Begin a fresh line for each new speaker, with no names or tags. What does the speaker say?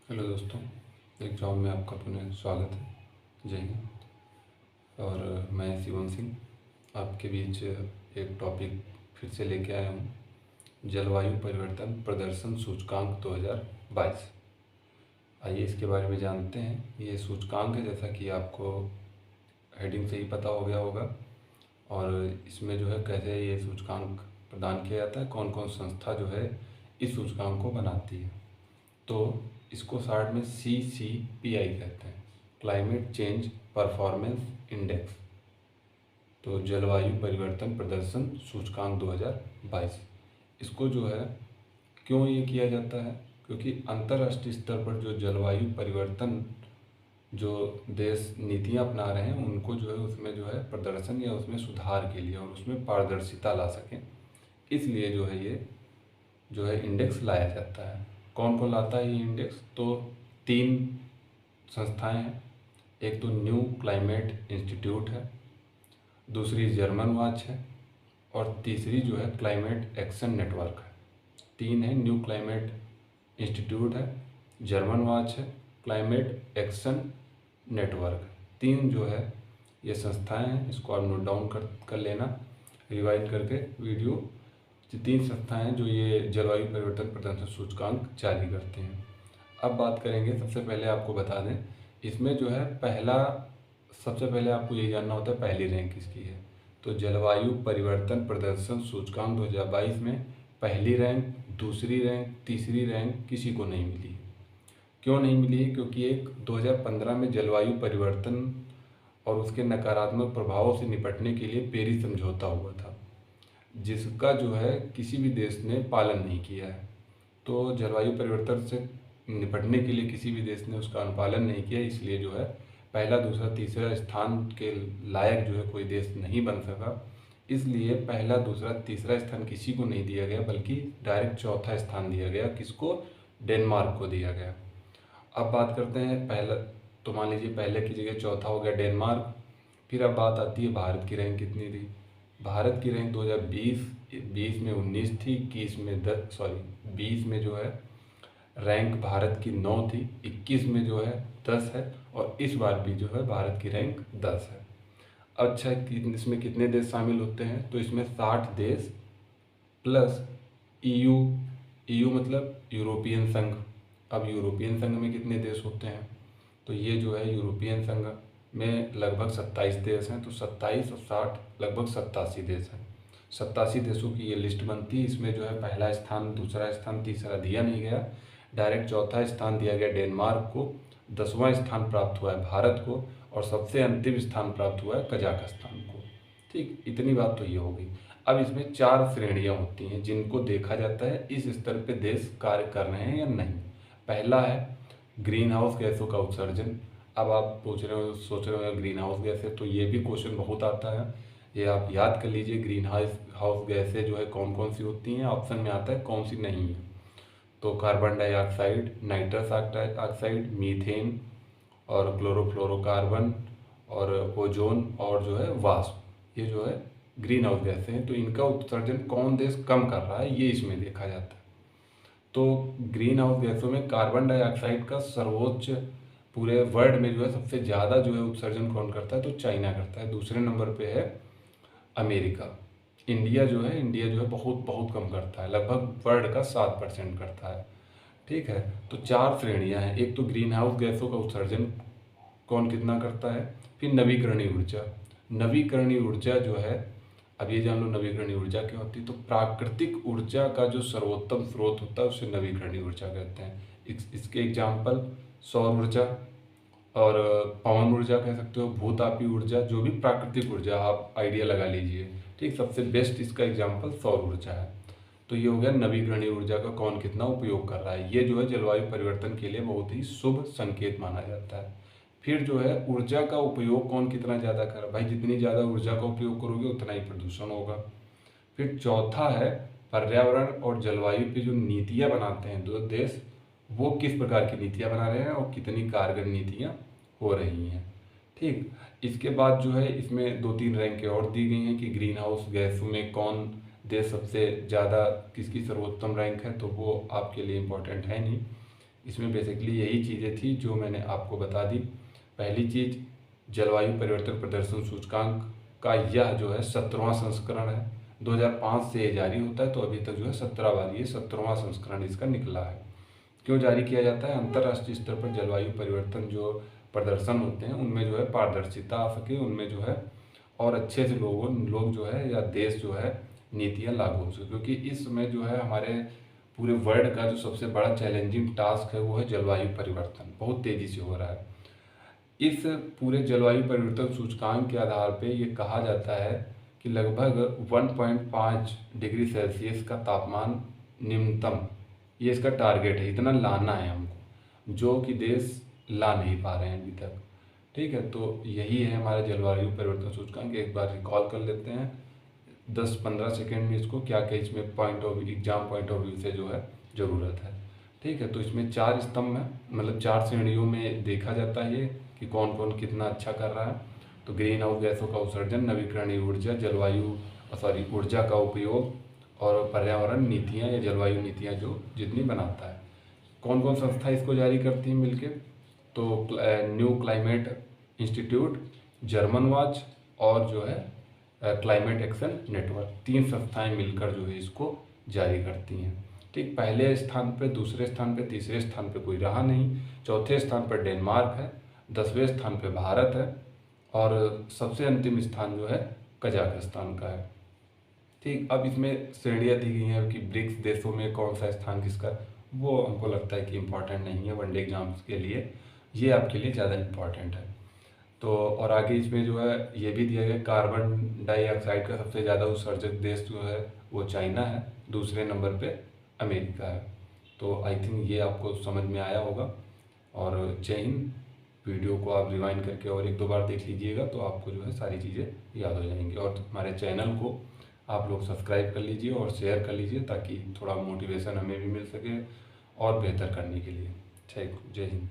Hello दोस्तों, एक job में आपका पुनः स्वागत है। जय हिंद। और मैं शिवम सिंह आपके बीच एक टॉपिक फिर से लेके आया हूँ, जलवायु परिवर्तन प्रदर्शन सूचकांक 2022। आइए इसके बारे में जानते हैं। ये सूचकांक है, जैसा कि आपको हेडिंग से ही पता हो गया होगा। और इसमें जो है कैसे ये सूचकांक प्रदान किया जाता है, कौन कौन संस्था जो है इस सूचकांक को बनाती है। तो इसको शॉर्ट में CCPI कहते हैं, क्लाइमेट चेंज परफॉर्मेंस इंडेक्स। तो जलवायु परिवर्तन प्रदर्शन सूचकांक 2022, इसको जो है क्यों ये किया जाता है, क्योंकि अंतर्राष्ट्रीय स्तर पर जो जलवायु परिवर्तन जो देश नीतियां अपना रहे हैं उनको जो है उसमें जो है प्रदर्शन या उसमें सुधार के लिए और उसमें पारदर्शिता ला सकें, इसलिए जो है ये जो है इंडेक्स लाया जाता है। कौन कौन लाता है ये इंडेक्स? तो 3 संस्थाएं हैं। एक तो न्यू क्लाइमेट इंस्टीट्यूट है, दूसरी जर्मन वॉच है और तीसरी जो है क्लाइमेट एक्शन नेटवर्क है। 3 है, न्यू क्लाइमेट इंस्टीट्यूट है, जर्मन वॉच है, क्लाइमेट एक्शन नेटवर्क। 3 जो है ये संस्थाएं हैं, इसको आप नोट डाउन कर लेना रिवाइज करके वीडियो। 3 संस्थाएं जो ये जलवायु परिवर्तन प्रदर्शन सूचकांक जारी करते हैं। अब बात करेंगे, सबसे पहले आपको बता दें इसमें जो है सबसे पहले आपको ये जानना होता है पहली रैंक किसकी है। तो जलवायु परिवर्तन प्रदर्शन सूचकांक 2022 में पहली रैंक, दूसरी रैंक, तीसरी रैंक किसी को नहीं मिली। क्यों नहीं मिली? क्योंकि एक 2015 में जलवायु परिवर्तन और उसके नकारात्मक प्रभावों से निपटने के लिए पेरिस समझौता हुआ था, जिसका जो है किसी भी देश ने पालन नहीं किया है। तो जलवायु परिवर्तन से निपटने के लिए किसी भी देश ने उसका अनुपालन नहीं किया, इसलिए जो है पहला, दूसरा, तीसरा स्थान के लायक जो है कोई देश नहीं बन सका। इसलिए पहला, दूसरा, तीसरा स्थान किसी को नहीं दिया गया, बल्कि डायरेक्ट चौथा स्थान दिया गया। किसको? डेनमार्क को दिया गया। अब बात करते हैं पहला, तो मान लीजिए पहले की जगह चौथा हो गया डेनमार्क। फिर अब बात आती है भारत की रैंक कितनी थी। भारत की रैंक 2020 में 19 थी, 20 में जो है रैंक भारत की 9 थी, 21 में जो है 10 है और इस बार भी जो है भारत की रैंक 10 है। अच्छा, इसमें कितने देश शामिल होते हैं? तो इसमें 60 देश प्लस EU। EU मतलब यूरोपियन संघ। अब यूरोपियन संघ में कितने देश होते हैं? तो ये जो है यूरोपियन संघ में लगभग 27 देश हैं। तो 27 और 60 लगभग 87 देश हैं। 87 देशों की ये लिस्ट बनती है। इसमें जो है पहला स्थान, दूसरा स्थान, तीसरा दिया नहीं गया, डायरेक्ट चौथा स्थान दिया गया डेनमार्क को, 10वां स्थान प्राप्त हुआ है भारत को और सबसे अंतिम स्थान प्राप्त हुआ है कजाकिस्तान को। ठीक, इतनी बात तो ये हो गई। अब इसमें 4 श्रेणियां होती हैं जिनको देखा जाता है इस स्तर पे देश कार्य कर रहे हैं या नहीं। पहला है ग्रीन हाउस गैसों का उत्सर्जन। अब आप सोच रहे हो ग्रीन हाउस गैस है, तो ये भी क्वेश्चन बहुत आता है, ये आप याद कर लीजिए। ग्रीन हाउस गैसें जो है कौन कौन सी होती हैं, ऑप्शन में आता है कौन सी नहीं है। तो carbon dioxide, nitrous oxide, methane और क्लोरोफ्लोरोकार्बन और ओजोन और जो है वाष्प, ये जो है ग्रीन हाउस गैसें हैं। तो इनका उत्सर्जन कौन देश कम कर रहा है ये इसमें देखा जाता है। तो ग्रीन हाउस गैसों में कार्बन डाइऑक्साइड का सर्वोच्च पूरे वर्ल्ड में जो है सबसे ज़्यादा जो है उत्सर्जन कौन करता है? तो चाइना करता है। दूसरे नंबर पे है अमेरिका। इंडिया जो है बहुत बहुत कम करता है, लगभग वर्ल्ड का 7% करता है। ठीक है, तो 4 श्रेणियां हैं। एक तो ग्रीन हाउस गैसों का उत्सर्जन कौन कितना करता है, फिर नवीकरणीय ऊर्जा। नवीकरणीय ऊर्जा जो है, अब ये जान लो नवीकरणीय ऊर्जा क्या होती है। तो प्राकृतिक ऊर्जा का जो सर्वोत्तम स्रोत होता है उसे नवीकरणीय ऊर्जा कहते हैं। इसके एग्जाम्पल सौर ऊर्जा और पवन ऊर्जा कह सकते हो, भूतापीय ऊर्जा, जो भी प्राकृतिक ऊर्जा आप आइडिया लगा लीजिए। ठीक, सबसे बेस्ट इसका एग्जाम्पल सौर ऊर्जा है। तो ये हो गया नवीकरणीय ऊर्जा का कौन कितना उपयोग कर रहा है। ये जो है जलवायु परिवर्तन के लिए बहुत ही शुभ संकेत माना जाता है। फिर जो है ऊर्जा का उपयोग कौन कितना ज़्यादा कर रहा है। भाई जितनी ज़्यादा ऊर्जा का उपयोग करोगे उतना ही प्रदूषण होगा। फिर चौथा है पर्यावरण और जलवायु पे जो नीतियाँ बनाते हैं दो देश, वो किस प्रकार की नीतियाँ बना रहे हैं और कितनी कारगर नीतियाँ हो रही हैं। ठीक, इसके बाद जो है इसमें 2-3 रैंकें और दी गई हैं कि ग्रीन हाउस गैस में कौन देश सबसे ज़्यादा, किसकी सर्वोत्तम रैंक है, तो वो आपके लिए इम्पोर्टेंट है नहीं। इसमें बेसिकली यही चीज़ें थी जो मैंने आपको बता दी। पहली चीज़, जलवायु परिवर्तन प्रदर्शन सूचकांक का यह जो है 17वां संस्करण है। 2005 से ये जारी होता है, तो अभी तक जो है 17 बार ये 17वां संस्करण इसका निकला है। क्यों जारी किया जाता है? अंतर्राष्ट्रीय स्तर पर जलवायु परिवर्तन जो प्रदर्शन होते हैं उनमें जो है पारदर्शिता आ सके, उनमें जो है और अच्छे से लोग जो है या देश जो है नीतियाँ लागू हो सके। क्योंकि इस समय जो है हमारे पूरे वर्ल्ड का जो सबसे बड़ा चैलेंजिंग टास्क है वो है जलवायु परिवर्तन, बहुत तेज़ी से हो रहा है। इस पूरे जलवायु परिवर्तन सूचकांक के आधार पे ये कहा जाता है कि लगभग 1.5 डिग्री सेल्सियस का तापमान न्यूनतम, ये इसका टारगेट है, इतना लाना है हमको, जो कि देश ला नहीं पा रहे हैं अभी तक। ठीक है, तो यही है हमारा जलवायु परिवर्तन सूचकांक। एक बार रिकॉल कर लेते हैं 10-15 सेकेंड में इसको, क्या क्या इसमें point of view, exam point of view से जो है ज़रूरत है। ठीक है, तो इसमें 4 स्तंभ हैं, मतलब 4 श्रेणियों में देखा जाता है ये कि कौन कौन कितना अच्छा कर रहा है। तो ग्रीन हाउस गैसों का उत्सर्जन, नवीकरणीय ऊर्जा, ऊर्जा का उपयोग और पर्यावरण नीतियाँ या जलवायु नीतियाँ जो जितनी बनाता है। कौन कौन संस्था इसको जारी करती हैं मिलके? तो new climate institute, German watch और जो है क्लाइमेट एक्शन नेटवर्क, 3 संस्थाएं मिलकर जो है इसको जारी करती हैं। ठीक, पहले स्थान पे, दूसरे स्थान पे, तीसरे स्थान पे कोई रहा नहीं, चौथे स्थान पर डेनमार्क है, 10वें स्थान पे भारत है और सबसे अंतिम स्थान जो है कजाकिस्तान का है। ठीक, अब इसमें श्रेणियाँ दी गई हैं कि ब्रिक्स देशों में कौन सा स्थान किसका, वो हमको लगता है कि इम्पोर्टेंट नहीं है वनडे एग्जाम्स के लिए, ये आपके लिए ज़्यादा इम्पोर्टेंट है। तो और आगे इसमें जो है ये भी दिया गया, कार्बन डाइऑक्साइड का सबसे ज़्यादा उत्सर्जक देश जो है वो चाइना है, दूसरे नंबर पे अमेरिका है। तो आई थिंक ये आपको समझ में आया होगा। और जय हिंद। वीडियो को आप रिवाइंड करके और 1-2 बार देख लीजिएगा तो आपको जो है सारी चीज़ें याद हो जाएंगी। और हमारे चैनल को आप लोग सब्सक्राइब कर लीजिए और शेयर कर लीजिए ताकि थोड़ा मोटिवेशन हमें भी मिल सके और बेहतर करने के लिए। जय हिंद।